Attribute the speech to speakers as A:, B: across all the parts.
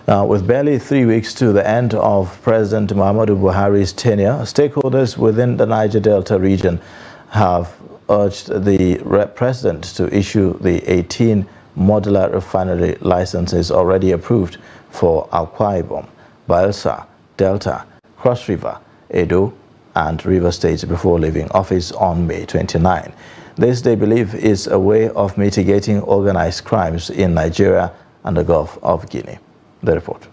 A: Now, with barely 3 weeks to the end of President Muhammadu Buhari's tenure, stakeholders within the Niger Delta region have urged the president to issue the 18 modular refinery licenses already approved for Akwa Ibom, Bayelsa, Delta, Cross River, Edo, and River States before leaving office on May 29. This, they believe, is a way of mitigating organized crimes in Nigeria and the Gulf of Guinea. The report.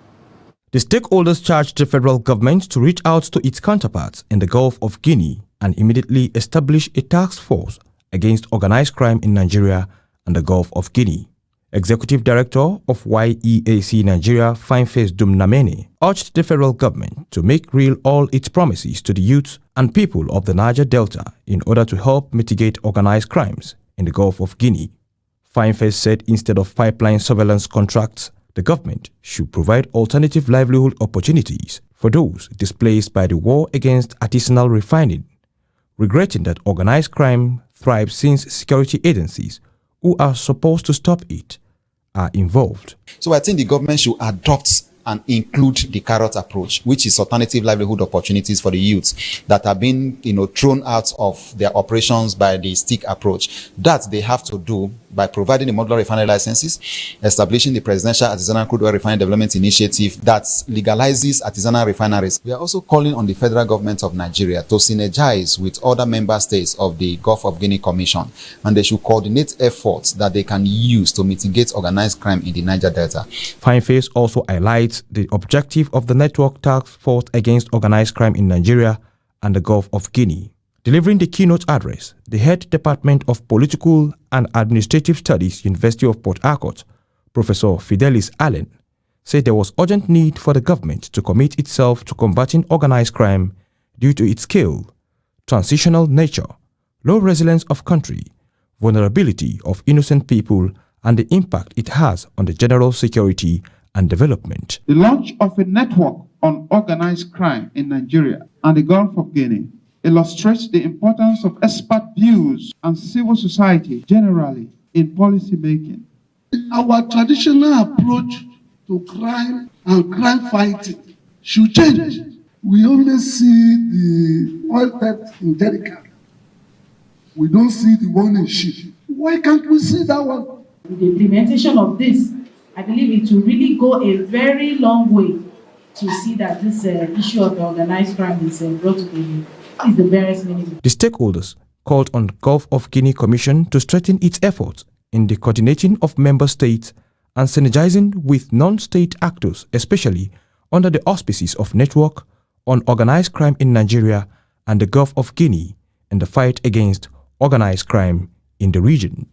B: The stakeholders charged the federal government to reach out to its counterparts in the Gulf of Guinea and immediately establish a task force against organized crime in Nigeria and the Gulf of Guinea. Executive Director of YEAC Nigeria, Fineface Dumnamene, urged the federal government to make real all its promises to the youth and people of the Niger Delta in order to help mitigate organized crimes in the Gulf of Guinea. Fineface said instead of pipeline surveillance contracts, the government should provide alternative livelihood opportunities for those displaced by the war against artisanal refining, regretting that organized crime thrives since security agencies who are supposed to stop it are involved.
C: So I think the government should adopt and include the carrot approach, which is alternative livelihood opportunities for the youths that have been, thrown out of their operations by the stick approach. That they have to do by providing the modular refinery licenses, establishing the Presidential Artisanal Crude Oil Refinery Development Initiative that legalizes artisanal refineries. We are also calling on the federal government of Nigeria to synergize with other member states of the Gulf of Guinea Commission, and they should coordinate efforts that they can use to mitigate organized crime in the Niger Delta.
B: Fineface also highlights the objective of the Network Task Force Against Organized Crime in Nigeria and the Gulf of Guinea. Delivering the keynote address, the head Department of Political and Administrative Studies, University of Port Harcourt, Professor Fidelis Allen, said there was urgent need for the government to commit itself to combating organized crime due to its scale, transitional nature, low resilience of country, vulnerability of innocent people, and the impact it has on the general security and development.
D: The launch of a network on organized crime in Nigeria and the Gulf of Guinea illustrates the importance of expert views and civil society generally in policy making.
E: Our traditional approach to crime and crime fighting should change. We only see the oil theft in jerrycan. We don't see the one in ship. Why can't we see that one?
F: With the implementation of this, I believe it will really go a very long way to see that this issue of organized crime is brought to the various minimum.
B: The stakeholders called on the Gulf of Guinea Commission to strengthen its efforts in the coordinating of member states and synergizing with non-state actors, especially under the auspices of Network on Organized Crime in Nigeria and the Gulf of Guinea in the fight against organized crime in the region.